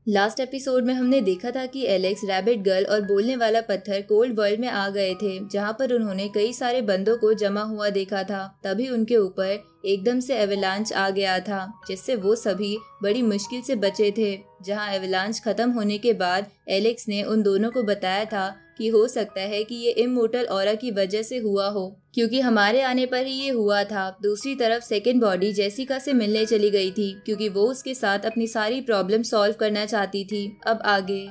Last episode में हमने देखा था कि एलेक्स, रैबिट गर्ल और बोलने वाला पत्थर कोल्ड वर्ल्ड में आ गए थे, जहां पर उन्होंने कई सारे बंदों को जमा हुआ देखा था। तभी उनके ऊपर एकदम से एवलांच आ गया था, जिससे वो सभी बड़ी मुश्किल से बचे थे। जहां एवलांच खत्म होने के बाद एलेक्स ने उन दोनों को बताया था कि हो सकता है कि ये इमोर्टल ऑरा की वजह से हुआ हो, क्योंकि हमारे आने पर ही ये हुआ था। दूसरी तरफ सेकंड बॉडी जेसिका से मिलने चली गई थी, क्योंकि वो उसके साथ अपनी सारी प्रॉब्लम सॉल्व करना चाहती थी। अब आगे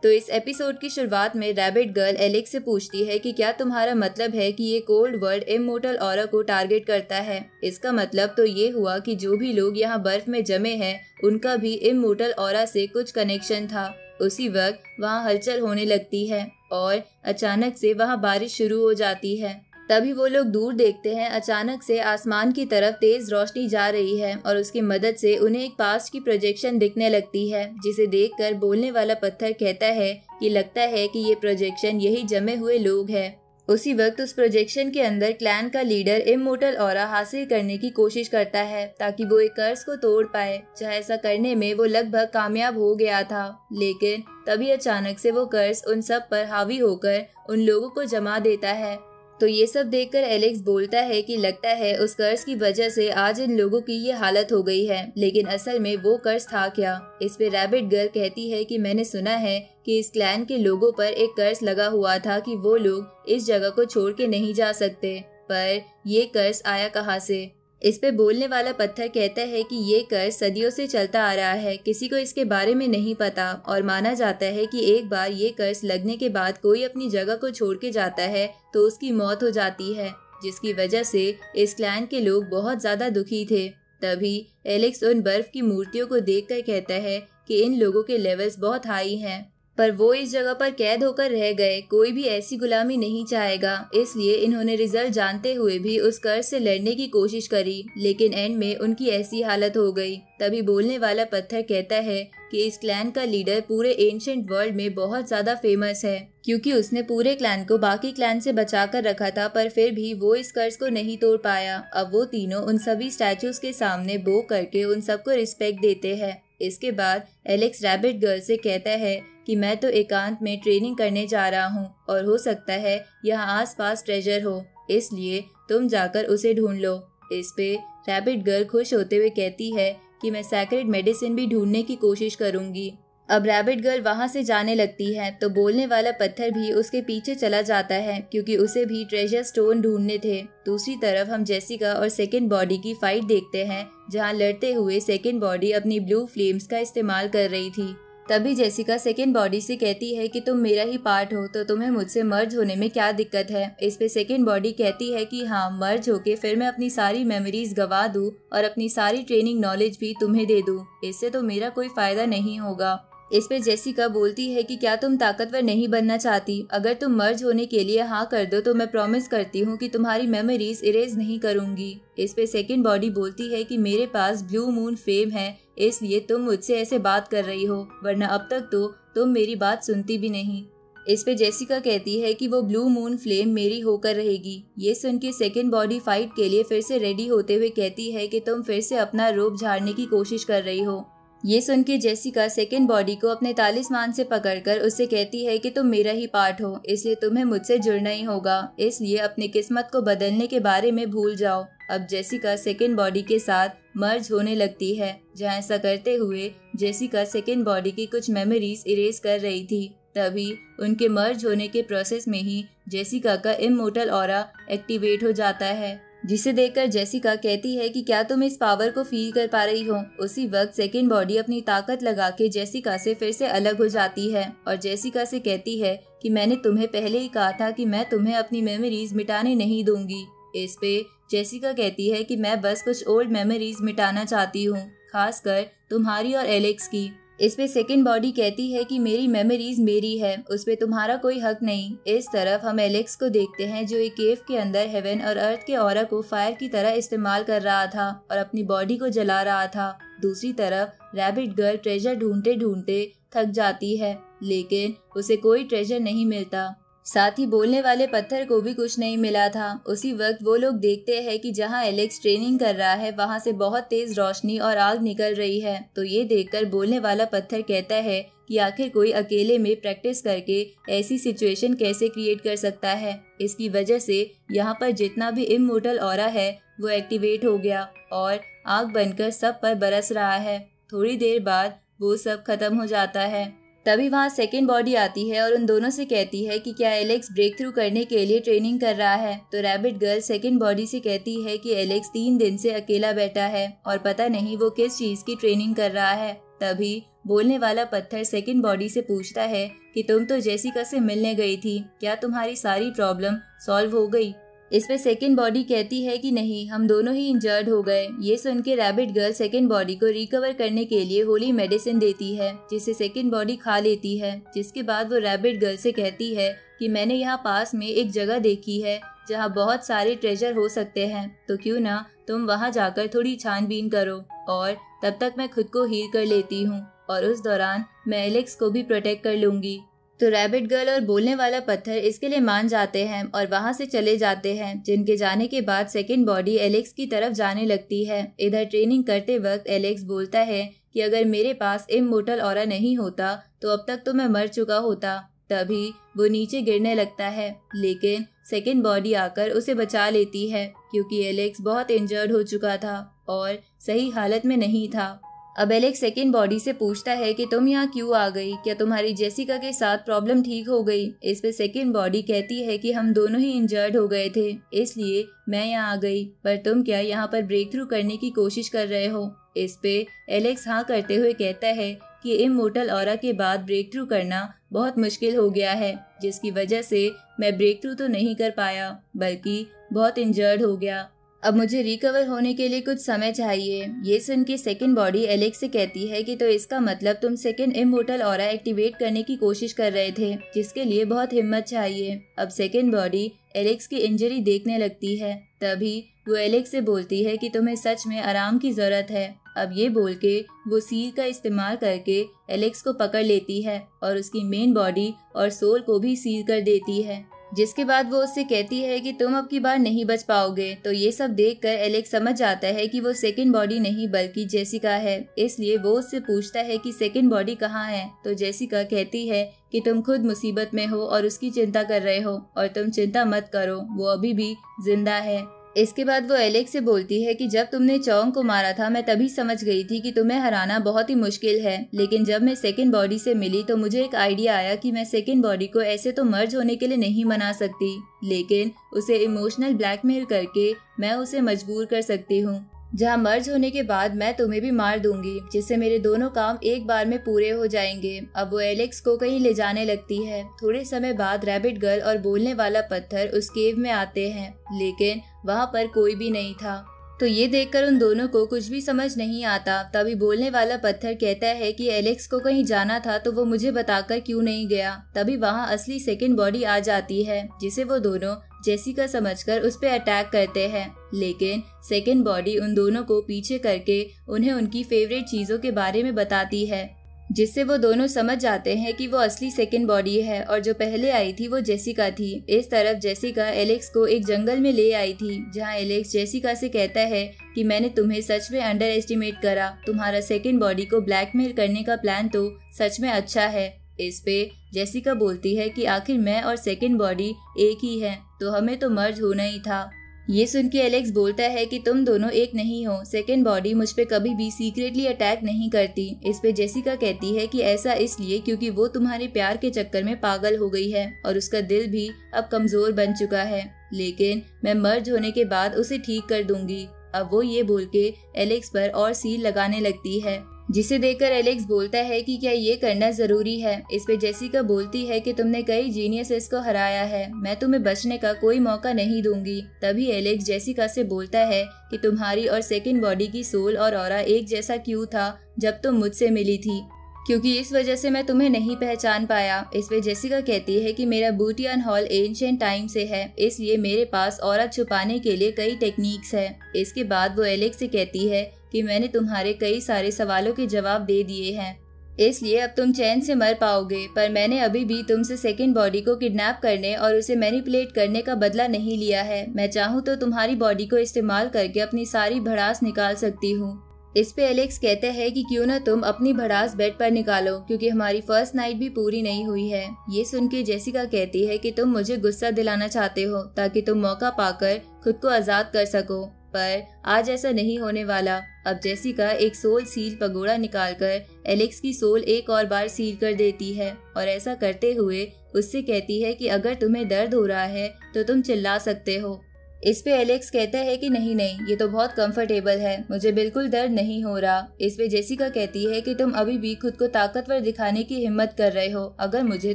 तो इस एपिसोड की शुरुआत में रैबिट गर्ल एलेक्स से पूछती है कि क्या तुम्हारा मतलब है कि ये कोल्ड वर्ल्ड इमोर्टल ऑरा को टारगेट करता है। इसका मतलब तो ये हुआ कि जो भी लोग यहाँ बर्फ में जमे हैं उनका भी इमोर्टल ऑरा से कुछ कनेक्शन था। उसी वक्त वहाँ हलचल होने लगती है और अचानक से वहाँ बारिश शुरू हो जाती है। तभी वो लोग दूर देखते हैं, अचानक से आसमान की तरफ तेज रोशनी जा रही है और उसकी मदद से उन्हें एक पास्ट की प्रोजेक्शन दिखने लगती है, जिसे देखकर बोलने वाला पत्थर कहता है कि लगता है कि ये प्रोजेक्शन यही जमे हुए लोग हैं। उसी वक्त उस प्रोजेक्शन के अंदर क्लैन का लीडर इमोर्टल ऑरा हासिल करने की कोशिश करता है ताकि वो एक कर्स को तोड़ पाए। जहाँ ऐसा करने में वो लगभग कामयाब हो गया था, लेकिन तभी अचानक से वो कर्स उन सब पर हावी होकर उन लोगों को जमा देता है। तो ये सब देखकर एलेक्स बोलता है कि लगता है उस कर्स की वजह से आज इन लोगों की ये हालत हो गई है, लेकिन असल में वो कर्स था क्या। इस पे रैबिट गर्ल कहती है कि मैंने सुना है कि इस क्लैन के लोगों पर एक कर्स लगा हुआ था कि वो लोग इस जगह को छोड़ के नहीं जा सकते, पर ये कर्स आया कहाँ से। इस पे बोलने वाला पत्थर कहता है कि ये कर्स सदियों से चलता आ रहा है, किसी को इसके बारे में नहीं पता और माना जाता है कि एक बार ये कर्स लगने के बाद कोई अपनी जगह को छोड़ के जाता है तो उसकी मौत हो जाती है, जिसकी वजह से इस क्लैन के लोग बहुत ज्यादा दुखी थे। तभी एलेक्स उन बर्फ की मूर्तियों को देखकर कहता है कि इन लोगों के लेवल्स बहुत हाई हैं, पर वो इस जगह पर कैद होकर रह गए। कोई भी ऐसी गुलामी नहीं चाहेगा, इसलिए इन्होंने रिजल्ट जानते हुए भी उस कर्ज से लड़ने की कोशिश करी, लेकिन एंड में उनकी ऐसी हालत हो गई। तभी बोलने वाला पत्थर कहता है कि इस क्लैन का लीडर पूरे एंशिएंट वर्ल्ड में बहुत ज्यादा फेमस है, क्योंकि उसने पूरे क्लैन को बाकी क्लैन से बचा कर रखा था, पर फिर भी वो इस कर्ज को नहीं तोड़ पाया। अब वो तीनों उन सभी स्टैचूज के सामने बो करके उन सबको रिस्पेक्ट देते हैं। इसके बाद एलेक्स रैबिट गर्ल से कहता है कि मैं तो एकांत में ट्रेनिंग करने जा रहा हूँ और हो सकता है यहाँ आसपास ट्रेजर हो, इसलिए तुम जाकर उसे ढूंढ लो। इस पे रैबिट गर्ल खुश होते हुए कहती है कि मैं सैक्रेड मेडिसिन भी ढूंढने की कोशिश करूंगी। अब रैबिट गर्ल वहां से जाने लगती है तो बोलने वाला पत्थर भी उसके पीछे चला जाता है, क्योंकि उसे भी ट्रेजर स्टोन ढूंढने थे। दूसरी तरफ हम जेसिका और सेकंड बॉडी की फाइट देखते हैं, जहां लड़ते हुए सेकंड बॉडी अपनी ब्लू फ्लेम्स का इस्तेमाल कर रही थी। तभी जेसिका सेकंड बॉडी से कहती है कि तुम मेरा ही पार्ट हो, तो तुम्हें मुझसे मर्ज होने में क्या दिक्कत है। इस पे सेकंड बॉडी कहती है कि हाँ, मर्ज होके फिर मैं अपनी सारी मेमोरीज गवा दूं और अपनी सारी ट्रेनिंग नॉलेज भी तुम्हें दे दूं, इससे तो मेरा कोई फायदा नहीं होगा। इस पे जेसिका बोलती है कि क्या तुम ताकतवर नहीं बनना चाहती? अगर तुम मर्ज होने के लिए हाँ कर दो तो मैं प्रॉमिस करती हूँ कि तुम्हारी मेमोरीज इरेज नहीं करूंगी। इस पे सेकंड बॉडी बोलती है कि मेरे पास ब्लू मून फेम है, इसलिए तुम मुझसे ऐसे बात कर रही हो, वरना अब तक तो तुम मेरी बात सुनती भी नहीं। इस पे जेसिका कहती है कि वो ब्लू मून फ्लेम मेरी होकर रहेगी। ये सुन के सेकंड बॉडी फाइट के लिए फिर से रेडी होते हुए कहती है कि तुम फिर से अपना रोप झाड़ने की कोशिश कर रही हो। ये सुन के जेसिका सेकंड बॉडी को अपने तालिस्मान से पकड़कर उससे कहती है कि तुम मेरा ही पार्ट हो, इसलिए तुम्हें मुझसे जुड़ना ही होगा, इसलिए अपनी किस्मत को बदलने के बारे में भूल जाओ। अब जेसिका सेकंड बॉडी के साथ मर्ज होने लगती है, जहां ऐसा करते हुए जेसिका सेकंड बॉडी की कुछ मेमोरीज इरेज कर रही थी। तभी उनके मर्ज होने के प्रोसेस में ही जेसिका का इमोर्टल ऑरा एक्टिवेट हो जाता है, जिसे देखकर जेसिका कहती है कि क्या तुम इस पावर को फील कर पा रही हो। उसी वक्त सेकंड बॉडी अपनी ताकत लगा के जेसिका से फिर से अलग हो जाती है और जेसिका से कहती है कि मैंने तुम्हें पहले ही कहा था कि मैं तुम्हें अपनी मेमोरीज मिटाने नहीं दूंगी। इस पे जेसिका कहती है कि मैं बस कुछ ओल्ड मेमोरीज मिटाना चाहती हूँ, खासकर तुम्हारी और एलेक्स की। इस पे सेकंड बॉडी कहती है कि मेरी मेमोरीज मेरी है, उस पे तुम्हारा कोई हक नहीं। इस तरफ हम एलेक्स को देखते हैं जो एक केव के अंदर हेवन और अर्थ के ऑरा को फायर की तरह इस्तेमाल कर रहा था और अपनी बॉडी को जला रहा था। दूसरी तरफ रैबिट गर्ल ट्रेजर ढूंढते ढूंढते थक जाती है, लेकिन उसे कोई ट्रेजर नहीं मिलता। साथ ही बोलने वाले पत्थर को भी कुछ नहीं मिला था। उसी वक्त वो लोग देखते हैं कि जहां एलेक्स ट्रेनिंग कर रहा है वहां से बहुत तेज रोशनी और आग निकल रही है। तो ये देखकर बोलने वाला पत्थर कहता है कि आखिर कोई अकेले में प्रैक्टिस करके ऐसी सिचुएशन कैसे क्रिएट कर सकता है। इसकी वजह से यहाँ पर जितना भी इमोर्टल ऑरा है वो एक्टिवेट हो गया और आग बनकर सब पर बरस रहा है। थोड़ी देर बाद वो सब खत्म हो जाता है। तभी वहाँ सेकेंड बॉडी आती है और उन दोनों से कहती है कि क्या एलेक्स ब्रेक थ्रू करने के लिए ट्रेनिंग कर रहा है। तो रैबिट गर्ल सेकेंड बॉडी से कहती है कि एलेक्स 3 दिन से अकेला बैठा है और पता नहीं वो किस चीज की ट्रेनिंग कर रहा है। तभी बोलने वाला पत्थर सेकेंड बॉडी से पूछता है कि तुम तो जेसिका से मिलने गई थी, क्या तुम्हारी सारी प्रॉब्लम सॉल्व हो गई। इस पे सेकेंड बॉडी कहती है कि नहीं, हम दोनों ही इंजर्ड हो गए। ये सुन के रैबिट गर्ल सेकेंड बॉडी को रिकवर करने के लिए होली मेडिसिन देती है जिसे सेकेंड बॉडी खा लेती है। जिसके बाद वो रैबिट गर्ल से कहती है कि मैंने यहाँ पास में एक जगह देखी है जहाँ बहुत सारे ट्रेजर हो सकते हैं, तो क्यों ना तुम वहाँ जाकर थोड़ी छानबीन करो और तब तक मैं खुद को हील कर लेती हूँ और उस दौरान मैं एलेक्स को भी प्रोटेक्ट कर लूंगी। तो रैबिट गर्ल और बोलने वाला पत्थर इसके लिए मान जाते हैं और वहां से चले जाते हैं। जिनके जाने के बाद सेकेंड बॉडी एलेक्स की तरफ जाने लगती है। इधर ट्रेनिंग करते वक्त एलेक्स बोलता है कि अगर मेरे पास इमोर्टल ऑरा नहीं होता तो अब तक तो मैं मर चुका होता। तभी वो नीचे गिरने लगता है, लेकिन सेकेंड बॉडी आकर उसे बचा लेती है क्योंकि एलेक्स बहुत इंजर्ड हो चुका था और सही हालत में नहीं था। अब एलेक्स सेकेंड बॉडी से पूछता है कि तुम यहाँ क्यों आ गई, क्या तुम्हारी जेसिका के साथ प्रॉब्लम ठीक हो गई। इस पे सेकेंड बॉडी कहती है कि हम दोनों ही इंजर्ड हो गए थे, इसलिए मैं यहाँ आ गई, पर तुम क्या यहाँ पर ब्रेक थ्रू करने की कोशिश कर रहे हो। इस पे एलेक्स हाँ करते हुए कहता है कि इमोर्टल ऑरा के बाद ब्रेक थ्रू करना बहुत मुश्किल हो गया है, जिसकी वजह से मैं ब्रेक थ्रू तो नहीं कर पाया बल्कि बहुत इंजर्ड हो गया। अब मुझे रिकवर होने के लिए कुछ समय चाहिए। ये सुन के सेकेंड बॉडी एलेक्स से कहती है कि तो इसका मतलब तुम सेकेंड इमोर्टल ऑरा एक्टिवेट करने की कोशिश कर रहे थे, जिसके लिए बहुत हिम्मत चाहिए। अब सेकेंड बॉडी एलेक्स की इंजरी देखने लगती है। तभी वो एलेक्स से बोलती है कि तुम्हें सच में आराम की जरूरत है। अब ये बोल के वो सील का इस्तेमाल करके एलेक्स को पकड़ लेती है और उसकी मेन बॉडी और सोल को भी सील कर देती है। जिसके बाद वो उससे कहती है कि तुम अब की बार नहीं बच पाओगे। तो ये सब देखकर एलेक्स समझ जाता है कि वो सेकंड बॉडी नहीं बल्कि जेसिका है। इसलिए वो उससे पूछता है कि सेकंड बॉडी कहाँ है। तो जेसिका कहती है कि तुम खुद मुसीबत में हो और उसकी चिंता कर रहे हो, और तुम चिंता मत करो, वो अभी भी जिंदा है। इसके बाद वो एलेक्स से बोलती है कि जब तुमने चौंग को मारा था मैं तभी समझ गई थी कि तुम्हें हराना बहुत ही मुश्किल है, लेकिन जब मैं सेकंड बॉडी से मिली तो मुझे एक आइडिया आया कि मैं सेकंड बॉडी को ऐसे तो मर्ज होने के लिए नहीं मना सकती, लेकिन उसे इमोशनल ब्लैकमेल करके मैं उसे मजबूर कर सकती हूँ, जहाँ मर्ज होने के बाद मैं तुम्हें भी मार दूंगी, जिससे मेरे दोनों काम एक बार में पूरे हो जाएंगे। अब वो एलेक्स को कहीं ले जाने लगती है। थोड़े समय बाद रैबिट गर्ल और बोलने वाला पत्थर उस केव में आते हैं, लेकिन वहाँ पर कोई भी नहीं था। तो ये देखकर उन दोनों को कुछ भी समझ नहीं आता। तभी बोलने वाला पत्थर कहता है कि एलेक्स को कहीं जाना था तो वो मुझे बताकर क्यों नहीं गया। तभी वहाँ असली सेकंड बॉडी आ जाती है, जिसे वो दोनों जेसिका समझकर उस पे अटैक करते हैं, लेकिन सेकंड बॉडी उन दोनों को पीछे करके उन्हें उनकी फेवरेट चीजों के बारे में बताती है, जिससे वो दोनों समझ जाते हैं कि वो असली सेकंड बॉडी है और जो पहले आई थी वो जेसिका थी। इस तरफ जेसिका एलेक्स को एक जंगल में ले आई थी, जहां एलेक्स जेसिका से कहता है कि मैंने तुम्हें सच में अंडर एस्टिमेट करा, तुम्हारा सेकंड बॉडी को ब्लैकमेल करने का प्लान तो सच में अच्छा है। इस पे जेसिका बोलती है कि आखिर मैं और सेकंड बॉडी एक ही है, तो हमें तो मर्ज होना ही था। ये सुन के एलेक्स बोलता है कि तुम दोनों एक नहीं हो, सेकंड बॉडी मुझ पे कभी भी सीक्रेटली अटैक नहीं करती। इस पे जेसिका कहती है कि ऐसा इसलिए क्योंकि वो तुम्हारे प्यार के चक्कर में पागल हो गई है और उसका दिल भी अब कमजोर बन चुका है, लेकिन मैं मर्ज होने के बाद उसे ठीक कर दूंगी। अब वो ये बोल के एलेक्स पर और सील लगाने लगती है, जिसे देखकर एलेक्स बोलता है कि क्या ये करना जरूरी है। इस पे जेसिका बोलती है कि तुमने कई जीनियसेस को हराया है, मैं तुम्हें बचने का कोई मौका नहीं दूंगी। तभी एलेक्स जेसिका से बोलता है कि तुम्हारी और सेकंड बॉडी की सोल और ऑरा एक जैसा क्यों था जब तुम मुझसे मिली थी, क्योंकि इस वजह से मैं तुम्हें नहीं पहचान पाया। इस पे जेसिका कहती है कि मेरा बूटियन हॉल एंशिएंट टाइम से है, इसलिए मेरे पास ऑरा छुपाने के लिए कई टेक्निक्स है। इसके बाद वो एलेक्स से कहती है कि मैंने तुम्हारे कई सारे सवालों के जवाब दे दिए हैं। इसलिए अब तुम चैन से मर पाओगे, पर मैंने अभी भी तुमसे सेकंड बॉडी को किडनैप करने और उसे मैनिपुलेट करने का बदला नहीं लिया है। मैं चाहूँ तो तुम्हारी बॉडी को इस्तेमाल करके अपनी सारी भड़ास निकाल सकती हूँ। इस पे एलेक्स कहते हैं कि क्यों ना तुम अपनी भड़ास बेड पर निकालो, क्योंकि हमारी फर्स्ट नाइट भी पूरी नहीं हुई है। ये सुन के जेसिका कहती है कि तुम मुझे गुस्सा दिलाना चाहते हो ताकि तुम मौका पाकर खुद को आजाद कर सको, पर आज ऐसा नहीं होने वाला। अब जेसिका एक सोल सील पगोड़ा निकालकर एलेक्स की सोल एक और बार सील कर देती है और ऐसा करते हुए उससे कहती है कि अगर तुम्हें दर्द हो रहा है तो तुम चिल्ला सकते हो। इस पे एलेक्स कहता है कि नहीं नहीं, ये तो बहुत कंफर्टेबल है, मुझे बिल्कुल दर्द नहीं हो रहा। इस पे जेसिका कहती है कि तुम अभी भी खुद को ताकतवर दिखाने की हिम्मत कर रहे हो। अगर मुझे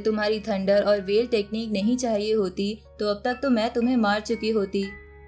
तुम्हारी थंडर और वेल टेक्निक नहीं चाहिए होती तो अब तक तो मैं तुम्हें मार चुकी होती।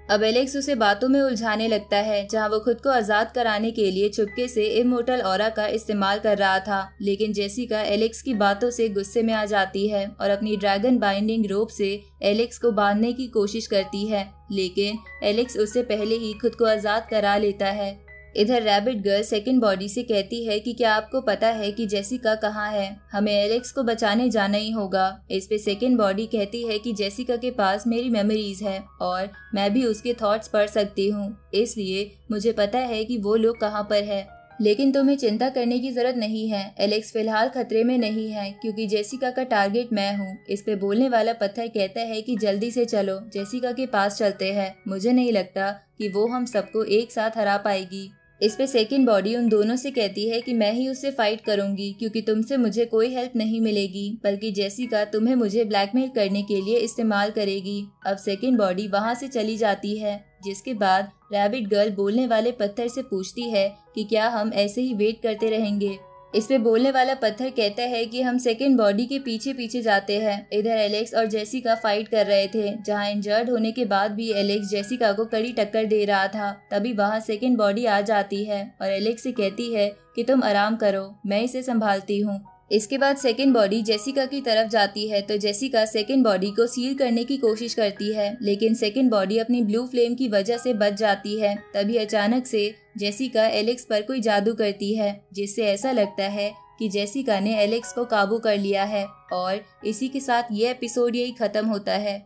अब एलेक्स उसे बातों में उलझाने लगता है, जहां वो खुद को आजाद कराने के लिए चुपके से इमोर्टल ऑरा का इस्तेमाल कर रहा था। लेकिन जेसिका एलेक्स की बातों से गुस्से में आ जाती है और अपनी ड्रैगन बाइंडिंग रोप से एलेक्स को बांधने की कोशिश करती है, लेकिन एलेक्स उससे पहले ही खुद को आजाद करा लेता है। इधर रैबिट गर्ल सेकंड बॉडी से कहती है कि क्या आपको पता है कि जेसिका कहाँ है? हमें एलेक्स को बचाने जाना ही होगा। इस पे सेकंड बॉडी कहती है कि जेसिका के पास मेरी मेमोरीज है और मैं भी उसके थॉट्स पढ़ सकती हूँ, इसलिए मुझे पता है कि वो लोग कहाँ पर है। लेकिन तुम्हें चिंता करने की जरूरत नहीं है, एलेक्स फिलहाल खतरे में नहीं है क्योंकि जेसिका का टारगेट मैं हूँ। इस पे बोलने वाला पत्थर कहता है कि जल्दी से चलो, जेसिका के पास चलते हैं। मुझे नहीं लगता कि वो हम सबको एक साथ हरा पाएगी। इस पे सेकंड बॉडी उन दोनों से कहती है कि मैं ही उससे फाइट करूंगी क्योंकि तुमसे मुझे कोई हेल्प नहीं मिलेगी, बल्कि जेसिका तुम्हें मुझे ब्लैकमेल करने के लिए इस्तेमाल करेगी। अब सेकंड बॉडी वहां से चली जाती है, जिसके बाद रैबिट गर्ल बोलने वाले पत्थर से पूछती है कि क्या हम ऐसे ही वेट करते रहेंगे। इस पे बोलने वाला पत्थर कहता है कि हम सेकंड बॉडी के पीछे पीछे जाते हैं। इधर एलेक्स और जेसिका फाइट कर रहे थे, जहां इंजर्ड होने के बाद भी एलेक्स जेसिका को कड़ी टक्कर दे रहा था। तभी वहां सेकंड बॉडी आ जाती है और एलेक्स से कहती है कि तुम आराम करो, मैं इसे संभालती हूँ। इसके बाद सेकंड बॉडी जेसिका की तरफ जाती है तो जेसिका सेकंड बॉडी को सील करने की कोशिश करती है, लेकिन सेकंड बॉडी अपनी ब्लू फ्लेम की वजह से बच जाती है। तभी अचानक से जेसिका एलेक्स पर कोई जादू करती है, जिससे ऐसा लगता है कि जेसिका ने एलेक्स को काबू कर लिया है। और इसी के साथ ये एपिसोड यही खत्म होता है।